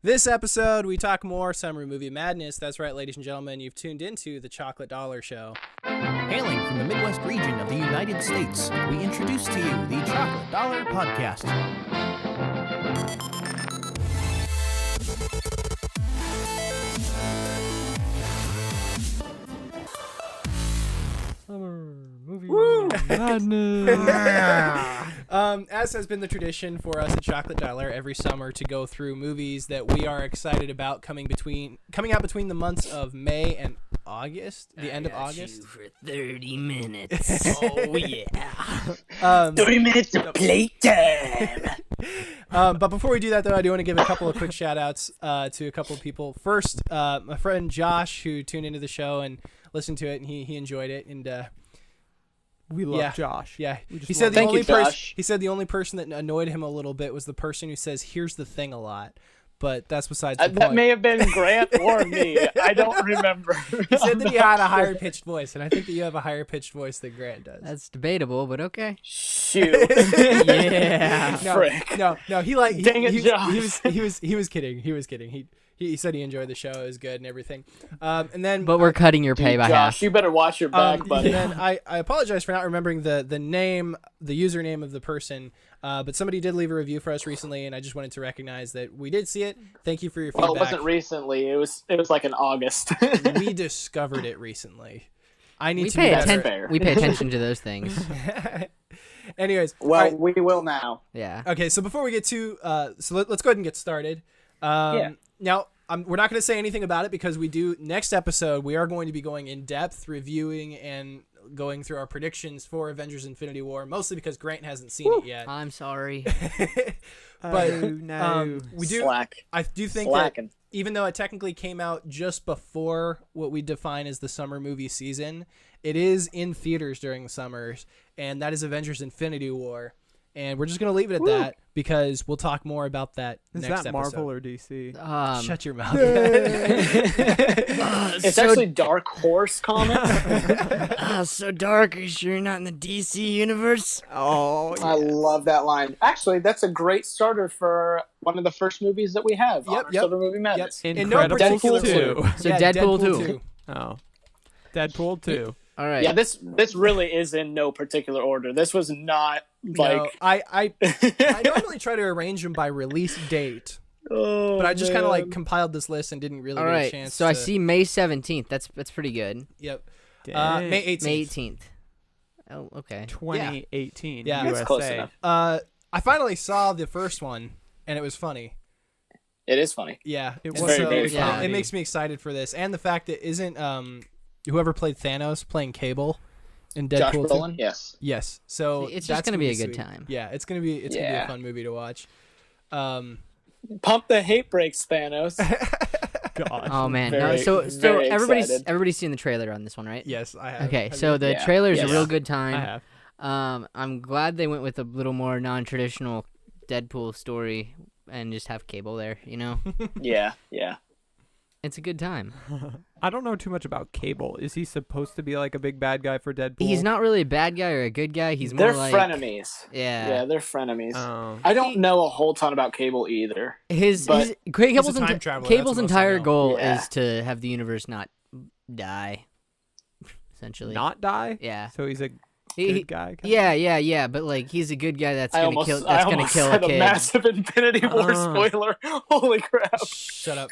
This episode, we talk more summer movie madness. That's right, ladies and gentlemen, you've tuned into the Chocolate Dollar Show. Hailing from the Midwest region of the United States, we introduce to you the Chocolate Dollar Podcast. Summer movie madness. As has been the tradition for us at Chocolate Dollar every summer to go through movies that we are excited about coming out between the months of May and August, the end of August. You for 30 minutes. Oh yeah. 30 minutes of playtime. But before we do that, though, I do want to give a couple of quick shout-outs to a couple of people. First, my friend Josh, who tuned into the show and listened to it, and he enjoyed it, and we love Josh. Yeah, he said the only person that annoyed him a little bit was the person who says "here's the thing" a lot. But that's besides the point. That may have been Grant or me. I don't remember. He said that he had a higher pitched voice, and I think that you have a higher pitched voice than Grant does. That's debatable, but okay. Shoot. Yeah. No. Dang it, Josh. He was kidding. He said he enjoyed the show. It was good and everything. And then, But we're cutting your pay by half. Josh, you better watch your back, buddy. And then I apologize for not remembering the username of the person. But somebody did leave a review for us recently, and I just wanted to recognize that we did see it. Thank you for your feedback. Well, it wasn't recently. It was like in August. We discovered it recently. We pay attention to those things. Anyways, well, right. We will now. Yeah. Okay, so before we get to let's go ahead and get started. Now, we're not going to say anything about it because next episode, we are going to be going in depth, reviewing and going through our predictions for Avengers Infinity War, mostly because Grant hasn't seen it yet. I'm sorry. But no. I do think Slacking. that even though it technically came out just before what we define as the summer movie season, it is in theaters during the summers, and that is Avengers Infinity War. And we're just going to leave it at that because we'll talk more about that next episode. Is that Marvel or DC? Shut your mouth. It's actually Dark Horse Comics. So dark. Are you sure you're not in the DC universe? Oh, yeah. I love that line. Actually, that's a great starter for one of the first movies that we have on our Summer Movie Madness. Incredible particular 2. order. So Yeah, Deadpool 2. Oh. Deadpool 2. All right. Yeah, this really is in no particular order. This was not like... No, I normally try to arrange them by release date, but I just kind of like compiled this list and didn't really All get right. a chance So I see May 17th. That's pretty good. Yep. Dang. May 18th. May 18th. Oh, okay. 2018 Yeah. USA. That's close enough. I finally saw the first one, and it was funny. It is funny. Yeah. It And was very so funny. it makes me excited for this, and the fact that isn't whoever played Thanos playing Cable in Deadpool Josh 2? Brolin, yes. Yes. So It's just that's gonna be a good sweet. time. Yeah, it's gonna be a fun movie to watch. Pump the hate brakes, Thanos. God. Oh man. Very, so very excited. everybody's seen the trailer on this one, right? Yes, I have. Okay. Have So you? the trailer's Yes. a real good I time. have. I'm glad they went with a little more non-traditional Deadpool story and just have Cable there. You know, Yeah. it's a good time. I don't know too much about Cable. Is he supposed to be like a big bad guy for Deadpool? He's not really a bad guy or a good guy. He's more They're like frenemies. Yeah. They're frenemies. Oh. I don't know a whole ton about Cable either. His But- Cable's, He's a time traveler, Cable's that's the most I entire know. goal Yeah. is to have the universe not die. Essentially. Not die? Yeah. So he's a He- good guy? Yeah. But like, he's a good guy that's I gonna almost kill. That's gonna kill a said kid. a massive Infinity War spoiler. Holy crap! Shut up.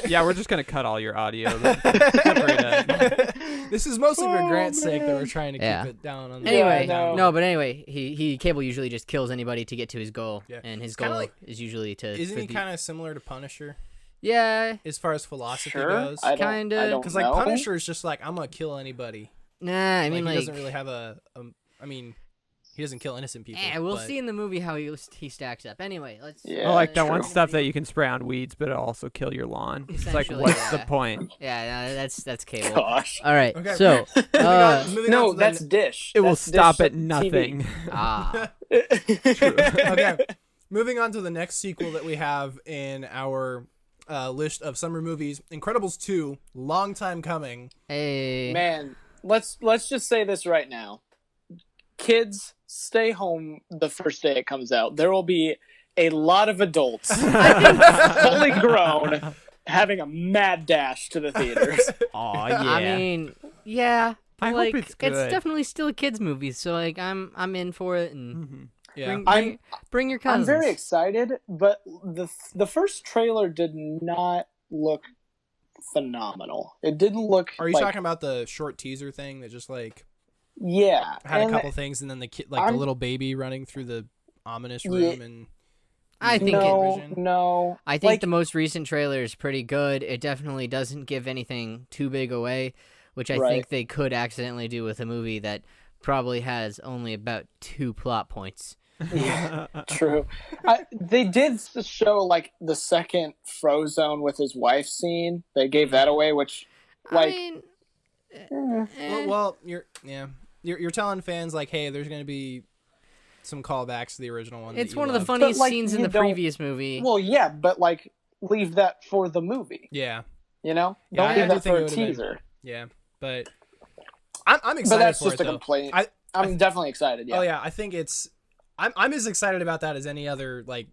Yeah, we're just going to cut all your audio. This is mostly for Grant's sake that we're trying to Yeah. keep it down on. Anyway, Yeah, no, but anyway, he Cable usually just kills anybody to get to his goal, Yeah. and his It's kinda goal like- is usually to. Isn't for he the- kind of similar to Punisher Yeah. as far as philosophy Sure, goes? I don't Kinda. Because like know. Punisher is just like I'm gonna kill anybody. Nah, I mean he like. doesn't really have I mean, he doesn't kill innocent people. We'll but- see in the movie how he stacks up. Anyway, let's. Yeah, I like that true. one stuff that you can spray on weeds, but it'll also kill your lawn. It's like, Essentially, what's the yeah. point? Yeah, no, that's Cable. Gosh. All right, Okay. so Moving on No, to the- that's Dish. It will That's stop Dish at TV. nothing. Okay. Moving on to the next sequel that we have in our list of summer movies, Incredibles 2, long time coming. hey, Man, let's just say this right now. Kids, stay home the first day it comes out. There will be a lot of adults, fully grown, having a mad dash to the theaters. Aw, yeah. I mean, yeah. I like, hope it's good. It's definitely still a kids movie, so like I'm in for it, and Yeah. bring your cousins. I'm very excited, but the first trailer did not look phenomenal. It didn't look. Are you like, talking about the short teaser thing that just like had a couple things, and then the kid, like the little baby running through the ominous room, and I think no. I think the most recent trailer is pretty good. It definitely doesn't give anything too big away, which I think they could accidentally do with a movie that probably has only about 2 plot points. Yeah, true. They did show like the second Frozone with his wife scene. They gave that away, which like. I mean, well, you're telling fans like, hey, there's gonna be some callbacks to the original one. it's that you one of the loved. funniest But, like, scenes in you the don't- previous movie. Well, yeah, but like leave that for the movie. Yeah, You know, Yeah, don't I leave do that think for it a would've been- teaser. yeah, but I'm But excited that's for just it a though. complaint. I I'm definitely excited. Yeah. Oh yeah, I think I'm as excited about that as any other like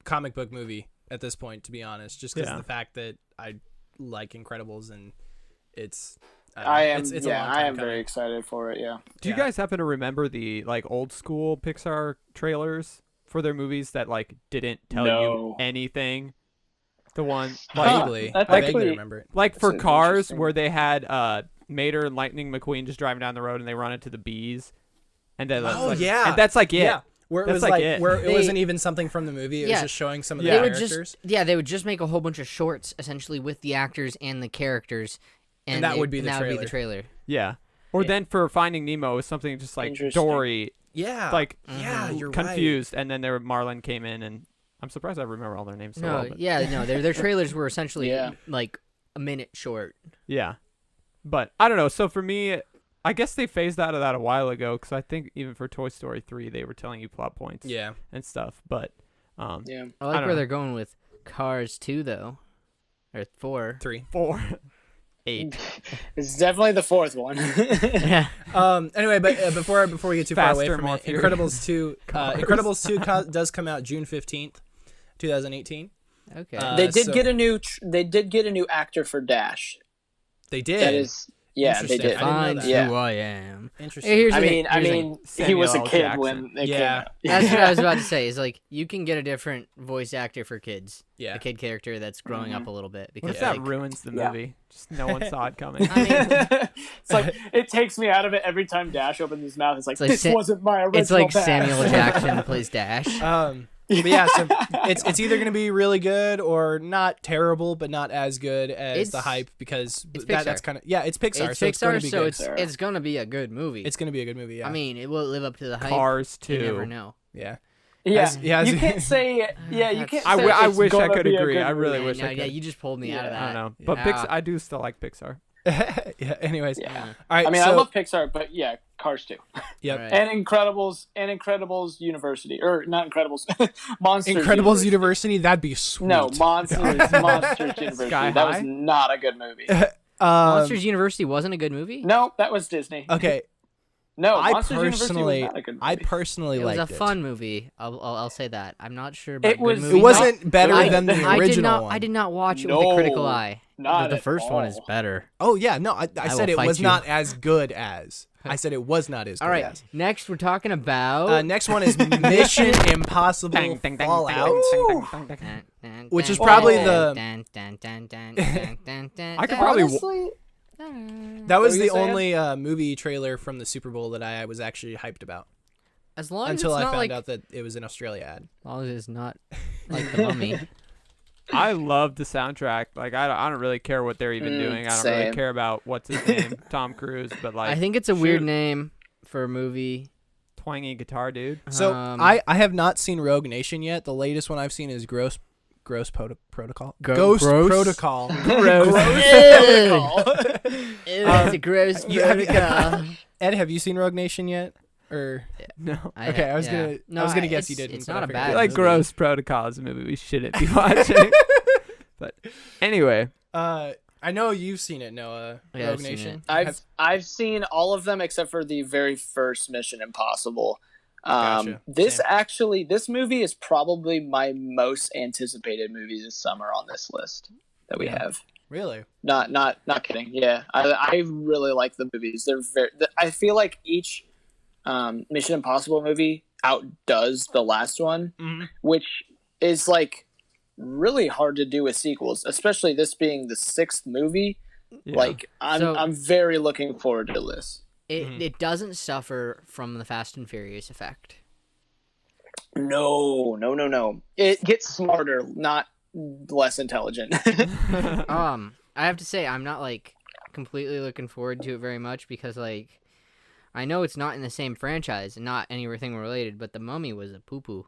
comic book movie at this point, to be honest. Just because of the fact that I like Incredibles, and it's I am. It's a long yeah, I time am very coming. excited for it. Yeah. Do you guys happen to remember the like old school Pixar trailers for their movies that like didn't tell you No. anything? The one Vaguely, That's I vaguely actually- remember it. like for That's Cars interesting. where they had Mater and Lightning McQueen just driving down the road and they run into the bees, and then Oh like, yeah, and that's like it. Yeah, where it That's was like like it. where it They- wasn't even something from the movie. It was Yeah. just showing some of Yeah. the They would characters. they would just make a whole bunch of shorts essentially with the actors and the characters, And that would be the that would be the trailer. Yeah. Or then for Finding Nemo, it was something just like Interesting. Dory, Yeah, like yeah, you're confused, and then there Marlin came in, and I'm surprised I remember all their names so No, well. But their trailers were essentially Yeah. like a minute short. yeah, but I don't know. So for me, I guess they phased out of that a while ago because I think even for Toy Story 3, they were telling you plot points Yeah, and stuff. But Yeah. I like don't where know. they're going with Cars 2 though, or 4. 3. 4, 8. It's definitely the fourth one. Yeah. Anyway, but before we get too far away Faster, from more it, furious. Incredibles 2, Cars. Incredibles 2 does come out June 15th, 2018. Okay. They did so- get a new. They did get a new actor for Dash. They did. That is. Yeah, they Interesting. did. I didn't know Find that. Yeah. who I am. Interesting. Hey, here's I the mean, thing, here's the thing. he was a Samuel L. kid Jackson. when they Yeah. came out. That's what I was about to say. Is like you can get a different voice actor for kids. Yeah. A kid character that's growing up a little bit What because if that like, ruins the Yeah. movie? Just no one saw it coming. I mean, It's like it takes me out of it every time Dash opens his mouth. It's like, like this Sa- wasn't my original. it's like Dash. Samuel Jackson plays Dash. But yeah, so it's either going to be really good or not terrible, but not as good as the It's- hype, because it's that's Pixar. kind of it's Pixar, It's so it's going Pixar, to be so good. it's gonna be a good movie. It's going to be a good movie. Yeah. I mean, it will live up to the hype. Cars You 2. never know. yeah. Yeah, As- yeah, as- you can't say. Yeah, you can't. Say I it's wish I gonna could be a agree. good I really movie. wish No, I yeah, could. you just pulled me out of Yeah. that. I don't know, but Yeah. I do still like Pixar. Yeah. Anyways. Yeah. All right. I mean, so, I love Pixar, but yeah, Cars too. Yep. Right. And Incredibles University, or not Incredibles, Monsters. Incredibles University. That'd be sweet. No, Monsters University. Sky That was High? not a good movie. Monsters University wasn't a good movie. No, that was Disney. Okay. No, I Monsters University personally, was not a good movie. I personally It was liked a fun movie. I'll say that. I'm not sure about It was- good It movie. wasn't better I- than the I original one. I did not watch it with a critical No, eye. not the at first one is all. better. Oh yeah, no, I said will it fight was you. not as good as. I said it was not as good All right, as. next we're talking about Next one is Mission Impossible Fallout, which is probably the. I could probably. Honestly, That was What were the you saying? only movie trailer from the Super Bowl that I was actually hyped about as long as until it's I not found like, out that it was an Australia ad. as long as it's not like the Mummy. I love the soundtrack. Like I don't really care what they're even doing. I don't really same. care about what's his name, Tom Cruise, but like I think it's a weird shoot. name for a movie. twangy guitar dude. So Um, I have not seen Rogue Nation yet. The latest one I've seen is Gross Protocol. Gross? Protocol. It's a gross protocol. Ed, have you seen Rogue Nation yet? Or No. okay, I was gonna guess you didn't. It's but not I a figured bad you like did. movie. Gross Protocol is a movie we shouldn't be watching. But anyway, I know you've seen it, Noah. Yeah, I've Rogue seen Nation. it. I've seen all of them except for the very first Mission Impossible. Gotcha. This movie is probably my most anticipated movie this summer on this list that we have. Really? Not kidding. Yeah, I really like the movies. I feel like each Mission Impossible movie outdoes the last one, which is like really hard to do with sequels, especially this being the 6th movie. Yeah. Like I'm very looking forward to this. It doesn't suffer from the Fast and Furious effect. No. It gets smarter, not less intelligent. I have to say, I'm not like completely looking forward to it very much because like I know it's not in the same franchise and not anything related, but The Mummy was a poo-poo.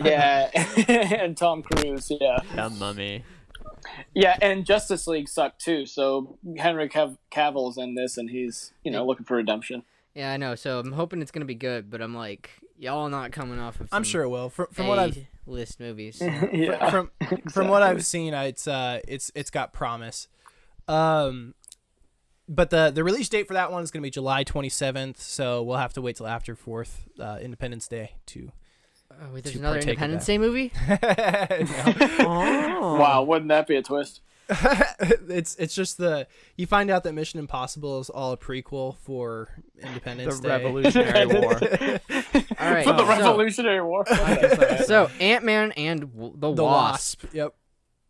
Yeah, and Tom Cruise, yeah. The Mummy. Yeah, and Justice League sucked too, so Henry Cavill's in this, and he's, looking for redemption. Yeah, I know, so I'm hoping it's going to be good, but I'm like, y'all not coming off of I'm sure it will. From what I've list movies. Yeah. From what I've seen, it's got promise. But the release date for that one is going to be July 27th, so we'll have to wait till after 4th Independence Day to. Oh, wait, there's another Independence Day movie? Oh. Wow, wouldn't that be a twist? It's just you find out that Mission Impossible is all a prequel for Independence Day. The Revolutionary War. All right, for the Revolutionary War. So Ant-Man and the Wasp. Yep.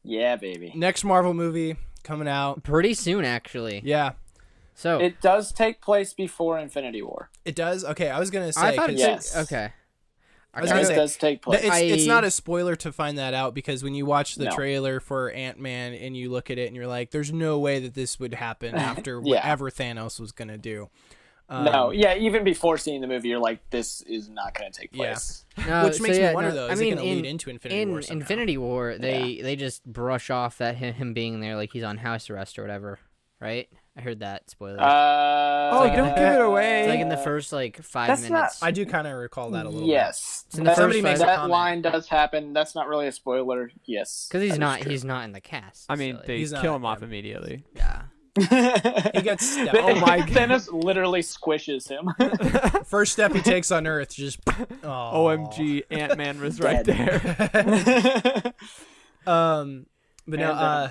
Yeah, baby. Next Marvel movie coming out pretty soon, actually. Yeah. So it does take place before Infinity War. It does. Okay, I was gonna say. I thought yes. Okay. It does take place. It's not a spoiler to find that out because when you watch the trailer for Ant-Man and you look at it and you're like, there's no way that this would happen after whatever Thanos was going to do. Even before seeing the movie, you're like, this is not going to take place. Yeah. No, which makes me wonder, though, is it going to lead into Infinity War somehow? Infinity War, they just brush off that him being there like he's on house arrest or whatever, right? I heard that spoiler. Don't give it away. It's like in the first 5 minutes. I do kind of recall that a little yes. bit. Yes. Somebody makes that line does happen. That's not really a spoiler. Yes. Because he's not in the cast. I mean, they kill him off immediately. Yeah. He gets stepped. Oh my god. Thanos literally squishes him. First step he takes on Earth, just OMG, Ant-Man was right there. But no,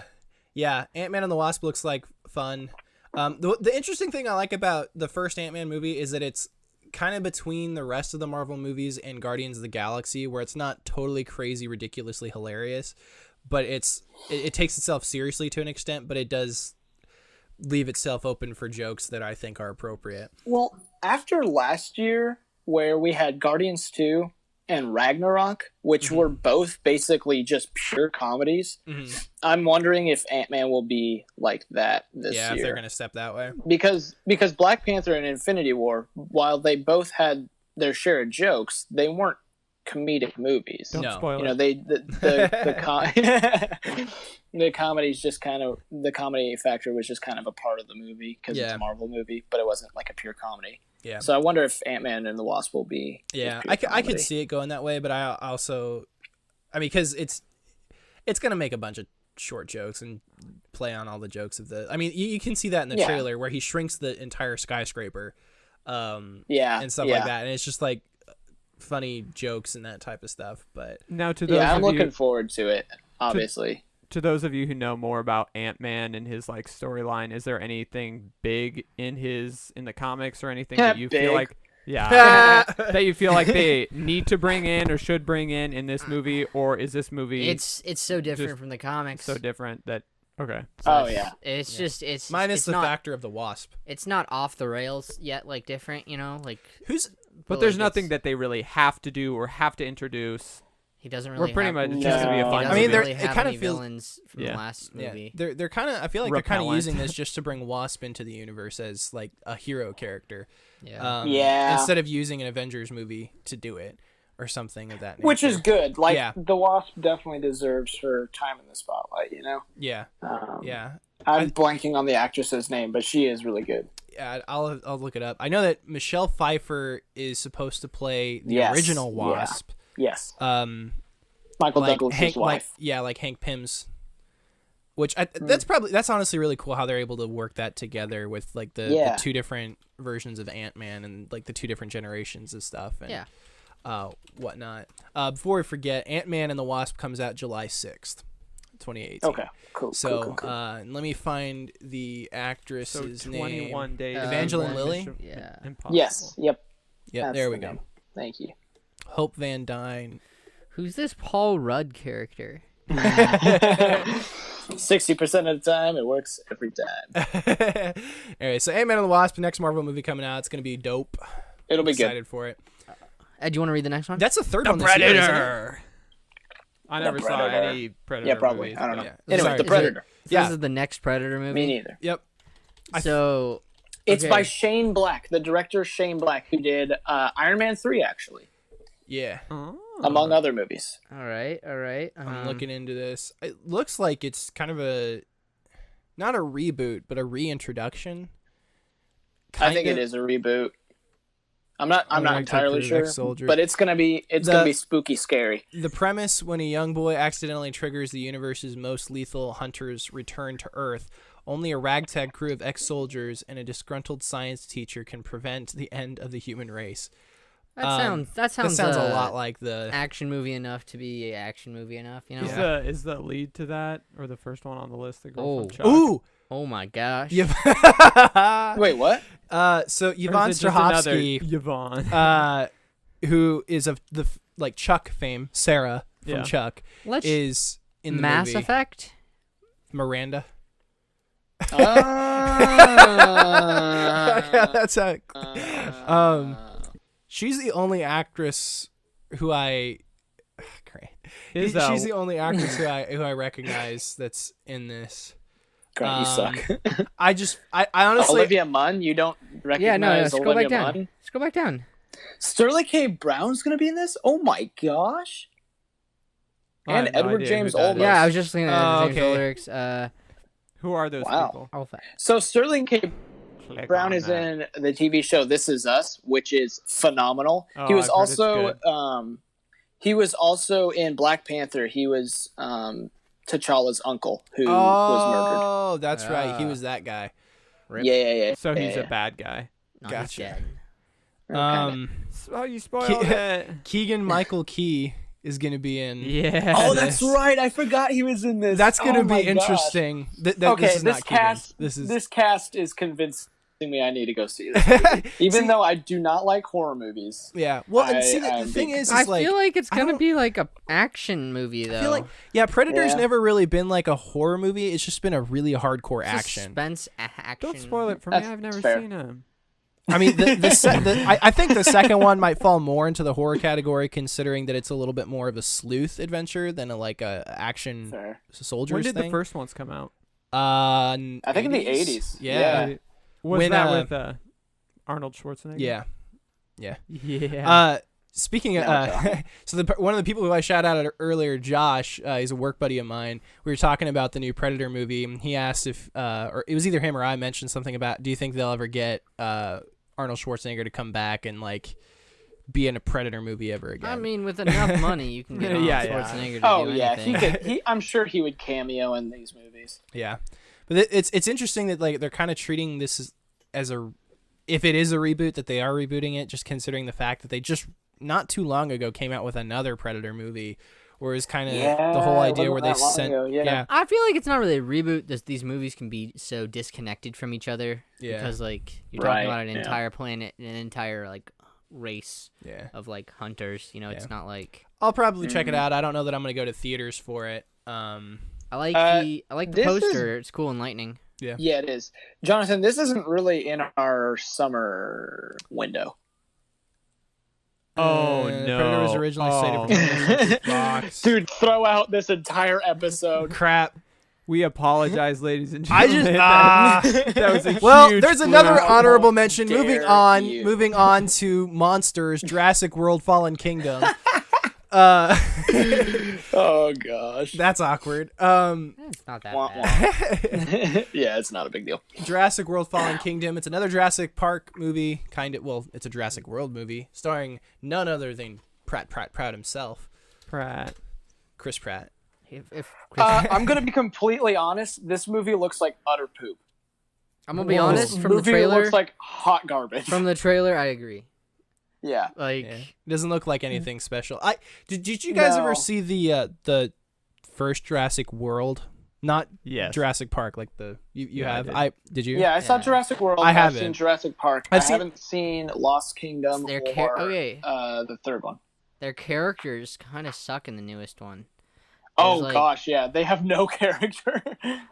Ant-Man and the Wasp looks like fun. The interesting thing I like about the first Ant-Man movie is that it's kind of between the rest of the Marvel movies and Guardians of the Galaxy, where it's not totally crazy, ridiculously hilarious, but it takes itself seriously to an extent, but it does leave itself open for jokes that I think are appropriate. Well, after last year, where we had Guardians 2 and Ragnarok, which were both basically just pure comedies, I'm wondering if Ant-Man will be like that this year. Yeah, if they're going to step that way. Because Black Panther and Infinity War, while they both had their share of jokes, they weren't comedic movies. Don't spoil it. The comedy's just kind of, the comedy factor was just kind of a part of the movie because it's a Marvel movie, but it wasn't like a pure comedy. Yeah. So I wonder if Ant-Man and the Wasp will be. Yeah, I could see it going that way, but I also, because it's gonna make a bunch of short jokes and play on all the jokes of the. I mean, you can see that in the trailer where he shrinks the entire skyscraper, and stuff like that, and it's just like funny jokes and that type of stuff. But now to those I'm looking forward to it. Obviously. To those of you who know more about Ant-Man and his storyline, is there anything big in the comics or anything that you feel like that you feel like they need to bring in or should bring in this movie, or is this movie it's so different from the comics, so different that so it's just minus the not, factor of the Wasp. It's not off the rails yet, different, but there's nothing that they really have to do or have to introduce. He doesn't really. We're pretty much just gonna be a fun. It kind of feels villains from the last movie. They're kind of. I feel like they're kind of using this just to bring Wasp into the universe as like a hero character. Yeah. Instead of using an Avengers movie to do it or something of that nature. Which is good. The Wasp definitely deserves her time in the spotlight. Yeah. I'm blanking on the actress's name, but she is really good. Yeah, I'll look it up. I know that Michelle Pfeiffer is supposed to play the original Wasp. Yes. Michael Douglas's wife. like Hank Pym's, which that's honestly really cool how they're able to work that together with like the two different versions of Ant-Man and like the two different generations of stuff and whatnot. Before we forget, Ant-Man and the Wasp comes out July 6th, 2018. Okay, cool. So let me find the actress's 21 name. days. Evangeline Lilly? Yeah. Impossible. Yes. Yep. Yeah, That's there we the go. name. Thank you. Hope Van Dyne. Who's this Paul Rudd character? 60% of the time, it works every time. Anyway, so Ant-Man and the Wasp, next Marvel movie coming out. It's going to be dope. It'll be Excited for it. Ed, do you want to read the next one? That's the third one this year, isn't it? I never saw any Predator Yeah, probably. movies. I don't know. Yeah. Anyway, Sorry. The Predator. This is the next Predator movie? Me neither. Yep. So... It's okay. by Shane Black, the director Shane Black, who did Iron Man 3, actually, Yeah. Oh. among other movies. All right. I'm looking into this. It looks like it's kind of not a reboot, but a reintroduction. I think it is a reboot. I'm not entirely sure, but it's gonna be spooky scary. The premise: when a young boy accidentally triggers the universe's most lethal hunters return to Earth, only a ragtag crew of ex-soldiers and a disgruntled science teacher can prevent the end of the human race. That sounds a lot like the action movie enough to be action movie enough, you know? Yeah. Is the lead to that or the first one on the list the girl from Chuck? Ooh. Oh my gosh. Wait, what? So Or Yvonne is it just another Strahovski, Yvonne. who is of the like Chuck fame, Sarah from Chuck, Let's is in the Mass movie. Effect? Miranda. Ah. Yeah, that's how. She's the only actress who I. Great. She's the only actress who I recognize that's in this. Great, you suck. I honestly. Olivia Munn, you don't recognize Scroll Olivia back down. Munn? Scroll back down. Sterling K. Brown's gonna be in this? Oh my gosh! I And have no Edward idea James who that Olmos. is. Yeah, I was just looking at James okay. lyrics. Who are those Wow. people? Alpha. So Sterling K. Click Brown on is that. in the TV show This Is Us, which is phenomenal. Oh, He was I've heard it's also he was also in Black Panther. He was T'Challa's uncle who was murdered. Oh, that's right. He Ah. was that guy. Rip. Yeah. So he's Yeah. a bad guy. No, he's Gotcha. dead. Oh, you spoiled Ke- it. Keegan Michael Key is going to be in. Yeah. Oh, this. that's right. I forgot he was in this. That's going to Oh my be gosh. interesting. Okay, this is this not Keegan. cast. This is This cast is convincing me I need to go see this movie. Even though I do not like horror movies. yeah. Well, and I- see, the I'm thing big- is I like feel like it's I gonna don't- be like a action movie though. I feel like Predator's Yeah. never really been like a horror movie. It's just been a really hardcore action. Suspense action. Don't spoil it for me. That's I've never fair. seen him. I mean, I think the second one might fall more into the horror category, considering that it's a little bit more of a sleuth adventure than a action Fair. soldiers When did thing. the first ones come out? I think in the 80s. Yeah. Was When, that with Arnold Schwarzenegger? Yeah. Yeah. Speaking of, God. so one of the people who I shout out earlier, Josh, he's a work buddy of mine. We were talking about the new Predator movie, and he asked if, or it was either him or I mentioned something about, do you think they'll ever get Arnold Schwarzenegger to come back and like be in a Predator movie ever again? I mean, with enough money, you can get Arnold Yeah. Schwarzenegger to Oh do yeah, anything. I'm sure he would cameo in these movies. Yeah, but it's interesting that like they're kind of treating this as if it is a reboot, that they are rebooting it, just considering the fact that they just not too long ago came out with another Predator movie, where it's kind of the whole idea where they sent I feel like it's not really a reboot. These movies can be so disconnected from each other because like you're talking about an entire planet, an entire like race of like hunters. You know, it's not like I'll probably check it out. I don't know that I'm gonna go to theaters for it. I like the poster. It's cool and lightning. Yeah, it is. Jonathan, this isn't really in our summer window. Oh no! Predator was originally slated for Fox. Dude, throw out this entire episode. Crap. We apologize, ladies and I gentlemen. just that was a well, huge there's another How honorable mention. dare Moving you. on to Monsters, Jurassic World: Fallen Kingdom. Oh gosh. That's awkward. It's not that Wah, bad. wah. Yeah, it's not a big deal. Jurassic World: Fallen Kingdom. It's another Jurassic Park movie, kind of. Well, it's a Jurassic World movie starring none other than Pratt himself, Pratt. Chris Pratt. If I'm gonna be completely honest. This movie looks like utter poop. I'm gonna be honest. From the movie trailer, looks like hot garbage. From the trailer, I agree. Yeah. Like it doesn't look like anything special. Did you guys ever see the first Jurassic World? Not Jurassic Park, like you have. Did you? Yeah, I saw Jurassic World. I've seen Jurassic Park. I haven't seen Lost Kingdom or the third one. Their characters kind of suck in the newest one. Gosh, yeah, they have no character.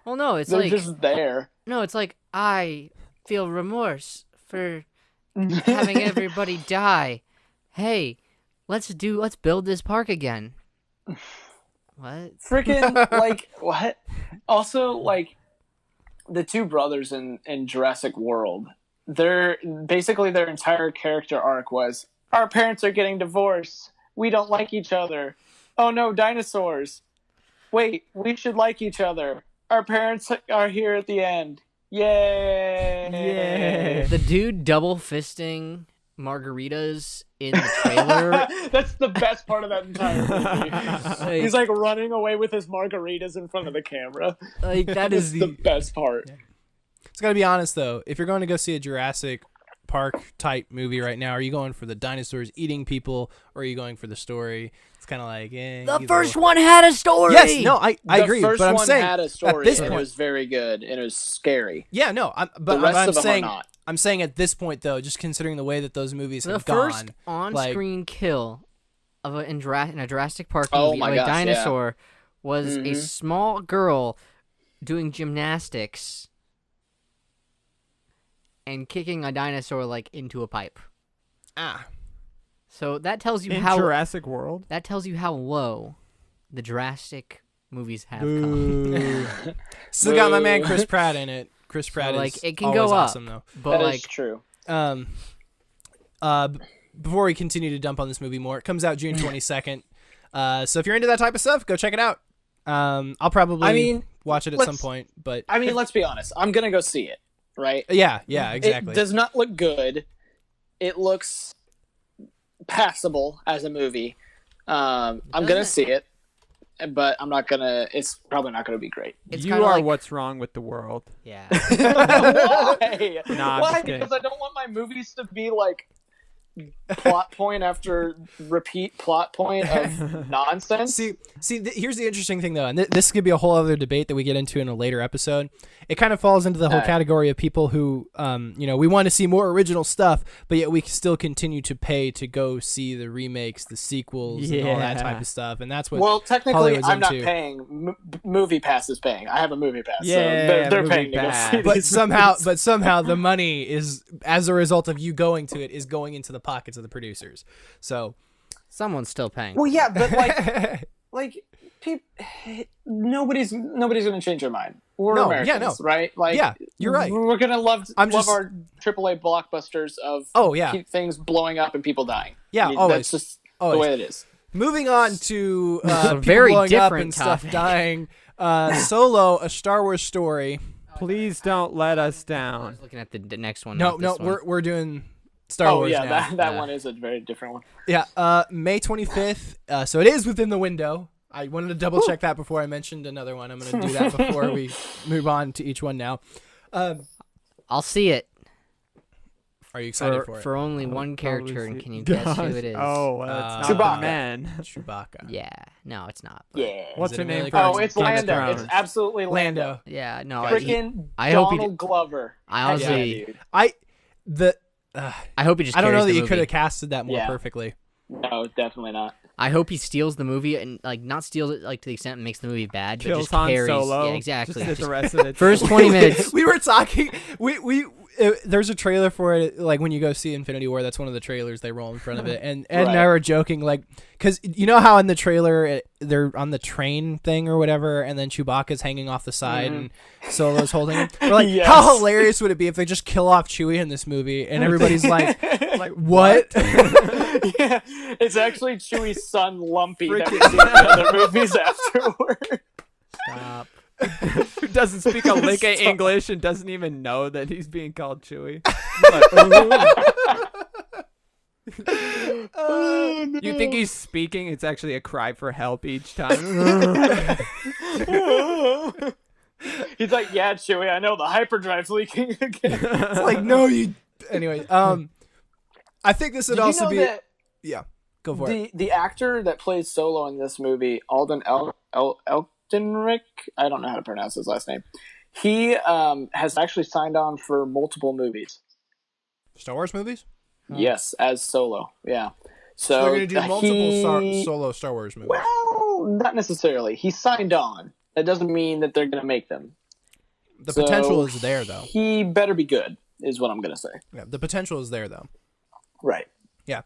Well, no, they're just there. No, it's like I feel remorse for having everybody die. Hey, let's build this park again. What? Freaking what? Also, the two brothers in Jurassic World, their entire character arc was our parents are getting divorced. We don't like each other. Oh no, dinosaurs. Wait, we should like each other. Our parents are here at the end. Yay! Yay! The dude double fisting margaritas in the trailer. That's the best part of that entire movie. He's running away with his margaritas in front of the camera. That is the best part. Yeah. It's gotta be honest though. If you're going to go see a Jurassic Park type movie right now, are you going for the dinosaurs eating people, or are you going for the story? It's kind of like the first one had a story. Yes, no, I agree. The first but I'm one saying had a story. At this and point, it was very good and it was scary. Yeah, no, the rest of them are not. I'm saying at this point though, just considering the way that those movies have gone, the first on-screen kill of in a Jurassic Park movie of a dinosaur was a small girl doing gymnastics and kicking a dinosaur into a pipe. So that tells you how Jurassic World. That tells you how low the Jurassic movies have come. Still got my man Chris Pratt in it. Chris Pratt is it can always go awesome up, though. But that is true. Before we continue to dump on this movie more, it comes out June 22nd. So if you're into that type of stuff, go check it out. I'll probably watch it at some point. But let's be honest. I'm gonna go see it. Right? Yeah, exactly. It does not look good. It looks passable as a movie. I'm gonna see it, but I'm not gonna. It's probably not gonna be great. You are what's wrong with the world. Yeah. Why? Why? Because I don't want my movies to be plot point after repeat plot point of nonsense. Here's the interesting thing though, and this could be a whole other debate that we get into in a later episode. It kind of falls into the whole category of people who, we want to see more original stuff, but yet we still continue to pay to go see the remakes, the sequels, and all that type of stuff. And that's what technically Hollywood's I'm not into. paying. Movie Pass is paying. I have a Movie Pass, so they're paying to go see these but somehow the money is, as a result of you going to it, is going into the pockets of the producers. So someone's still paying. Well, yeah, but nobody's gonna change their mind. We're Americans, right? You're right. We're gonna love our AAA blockbusters of things blowing up and people dying. Yeah, always. That's just the way it is. Moving on to people very blowing up different and topic. stuff dying. Solo, a Star Wars story. Please don't let us down. I was looking at the next one. No, we're doing Star Wars now. that one is a very different one. Yeah, May 25th. So it is within the window. I wanted to double check that before I mentioned another one. I'm going to do that before we move on to each one now. I'll see it. Are you excited for it? For only one character, and can you guess who it is? Oh, well, it's not the man. Chewbacca. Yeah. No, it's not. Yeah. What's her name? It's Lando. It's absolutely Lando. Yeah, no. Freaking I hope Donald Glover. I honestly... I hope he just I don't know carries that the you movie. could have casted that more perfectly. No, definitely not. I hope he steals the movie and not steals it to the extent it makes the movie bad, but Kills just Han carries. Solo. Yeah, exactly. Just the rest of it. First 20 minutes. We were talking. There's a trailer for it. When you go see Infinity War, that's one of the trailers they roll in front of it. And Ed and I were joking, because you know how in the trailer they're on the train thing or whatever, and then Chewbacca's hanging off the side and Solo's holding him. We're how hilarious would it be if they just kill off Chewie in this movie and everybody's like what? Yeah, it's actually Chewie's son Lumpy that we see in other movies afterward. Stop. Who doesn't speak a lick of English and doesn't even know that he's being called Chewie. No. You think he's speaking? It's actually a cry for help each time. He's like, yeah, Chewie, I know the hyperdrive's leaking again. It's like, no, you. Anyway, I think this would also be. Yeah, go for it. The actor that plays Solo in this movie, Alden Eldenrick, I don't know how to pronounce his last name. He has actually signed on for multiple movies. Star Wars movies? Yes, as Solo. Yeah. So they're going to do multiple Solo Star Wars movies. Well, not necessarily. He signed on. That doesn't mean that they're going to make them. The potential is there, though. He better be good, is what I'm going to say. Yeah, the potential is there, though. Right. Yeah.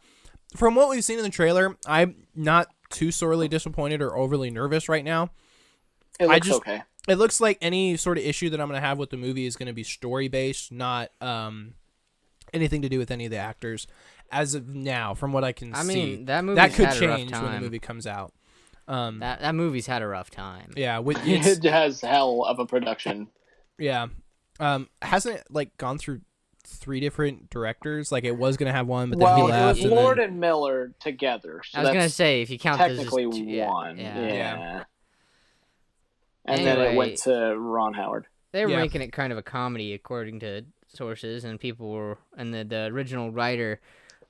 From what we've seen in the trailer, I'm not too sorely disappointed or overly nervous right now. It looks okay. It looks like any sort of issue that I'm going to have with the movie is going to be story-based, not anything to do with any of the actors. As of now, from what I can see. I mean, that could change when the movie comes out. That movie's had a rough time. Yeah. It has hell of a production. Yeah. Hasn't it gone through 3 different directors? Like it was gonna have one, but then he left. It was Lord and Miller together. So I was gonna say if you count technically this one. Yeah. And then it went to Ron Howard. They were making it kind of a comedy, according to sources, and people were. And the original writer,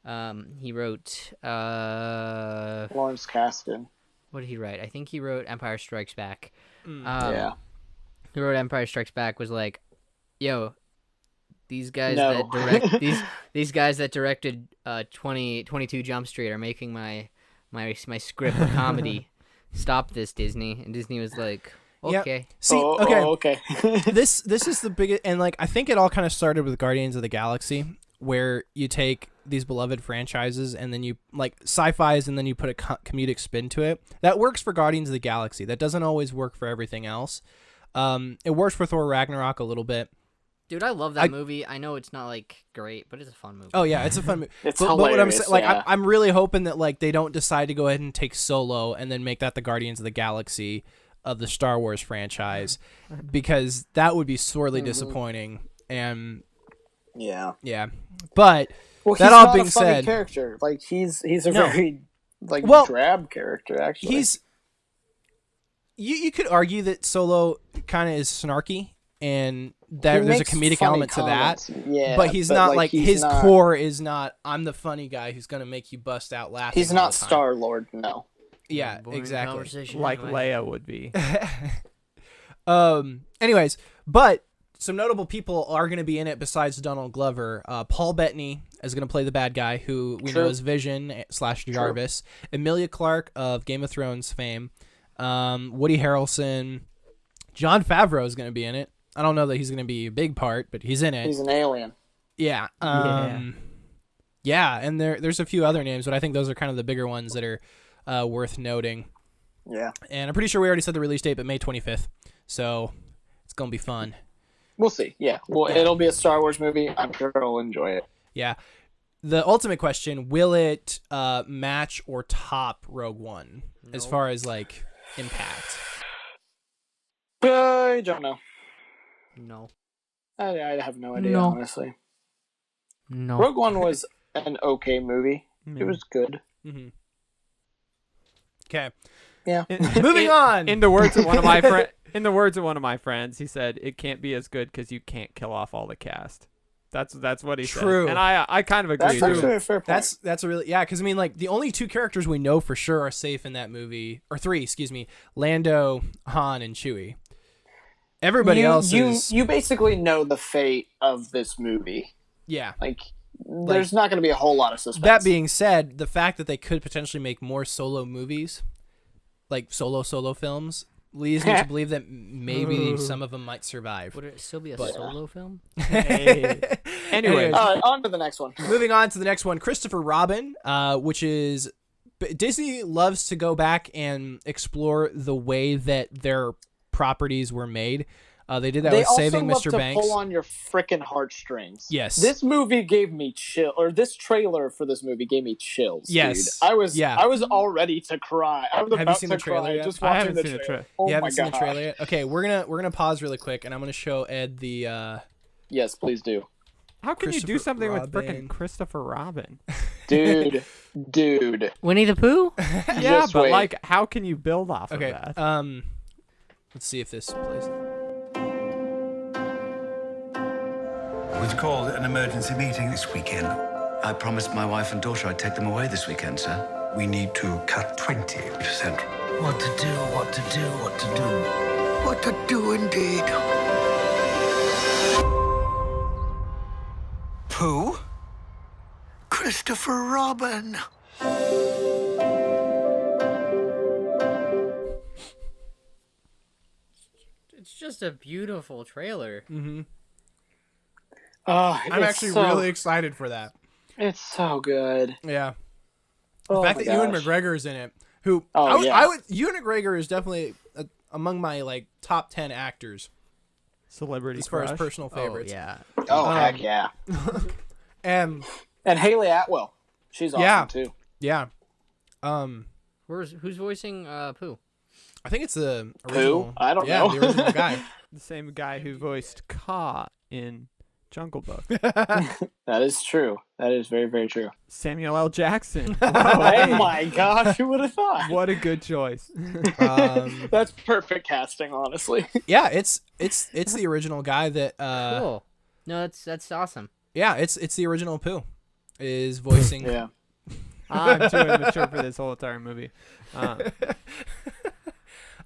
he wrote. Lawrence Kasdan. What did he write? I think he wrote Empire Strikes Back. Yeah. Who wrote Empire Strikes Back was like, yo, these guys that direct these guys that directed 22 Jump Street are making my script a comedy. Stop this, Disney. And Disney was like, okay. Yeah. See, okay. this is the biggest, and I think it all kind of started with Guardians of the Galaxy, where you take these beloved franchises and then you sci-fi's and then you put a comedic spin to it. That works for Guardians of the Galaxy. That doesn't always work for everything else. It works for Thor Ragnarok a little bit. Dude, I love that movie. I know it's not great, but it's a fun movie. Oh yeah, it's a fun movie. It's but hilarious. What I'm saying, I'm really hoping that they don't decide to go ahead and take Solo and then make that the Guardians of the Galaxy of the Star Wars franchise, because that would be sorely disappointing. And yeah. But well, that all being said, character he's a very drab character. Actually, he's. You could argue that Solo kind of is snarky, and there's a comedic element to that. Yeah, but he's not his core is not. I'm the funny guy who's gonna make you bust out laughing. He's not Star-Lord, no. Yeah, exactly. Like Leia would be. Anyways, but some notable people are going to be in it besides Donald Glover. Paul Bettany is going to play the bad guy, who we know as Vision / Jarvis. Emilia Clarke of Game of Thrones fame. Woody Harrelson. Jon Favreau is going to be in it. I don't know that he's going to be a big part, but he's in it. He's an alien. Yeah. Yeah, and there's a few other names, but I think those are kind of the bigger ones that are worth noting. Yeah. And I'm pretty sure we already said the release date, but May 25th. So it's going to be fun. We'll see. Yeah. Well, it'll be a Star Wars movie. I'm sure I'll enjoy it. Yeah. The ultimate question, will it match or top Rogue One as far as impact? I don't know. No. I have no idea, honestly. No. Rogue One was an okay movie. It was good. Mm-hmm. Okay. Yeah. Moving on. In the words of one of my friends, he said it can't be as good because you can't kill off all the cast. That's what he said. True. And I kind of agree. That's actually a fair point. That's a really because the only 2 characters we know for sure are safe in that movie, or 3, excuse me, Lando, Han, and Chewie. Everybody else is... You basically know the fate of this movie. Yeah. There's not going to be a whole lot of suspense. That being said, the fact that they could potentially make more solo movies, solo films, leads me to believe that maybe some of them might survive. Would it still be a solo film? Anyway. All right, on to the next one. Moving on to the next one, Christopher Robin, which is... Disney loves to go back and explore the way that their properties were made. They did that with Saving Mr. Banks. They also love to pull on your frickin' heartstrings. Yes. This movie gave me this trailer for this movie gave me chills. Yes. Dude. I was all ready to cry. I was about to cry just watching the trailer. Oh you haven't seen my the trailer yet? Okay, we're gonna pause really quick, and I'm gonna show Ed the. Yes, please do. How can you do something with freaking Christopher Robin? Dude. Winnie the Pooh? Yeah, but like, how can you build off of that? Let's see if this plays. We've called an emergency meeting this weekend. I promised my wife and daughter I'd take them away this weekend, sir. We need to cut 20%. What to do, what to do, what to do. What to do indeed. Pooh? Christopher Robin. It's just a beautiful trailer. Mm-hmm. Oh, I'm actually really excited for that. It's so good. Yeah. The fact that Ewan McGregor is in it, who Ewan McGregor is definitely among my like top 10 actors. Celebrity as far crush. as personal favorites. Heck yeah. and Haley Atwell, she's awesome too. Yeah. Who's voicing Pooh? I think it's the original. Pooh? I don't know. The original guy. The same guy who voiced Kaa in Jungle Book. That is true. That is very, very true. Samuel L. Jackson. Oh my gosh, who would have thought? What a good choice. That's perfect casting, honestly. Yeah, it's the original guy that. Cool. No, that's awesome. Yeah, it's the original Pooh, is voicing. Yeah. I'm too immature for this whole entire movie.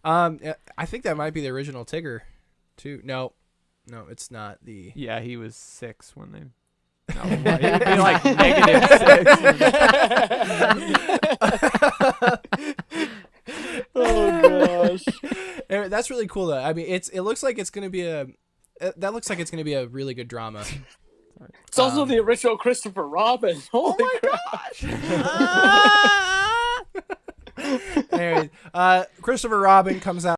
I think that might be the original Tigger, too. No, it's not the. Yeah, he was 6 when they. No, it would be like -6. Oh gosh. That's really cool though. I mean, it looks like it's gonna be a really good drama. It's also the original Christopher Robin. Holy gosh! Anyways, Christopher Robin comes out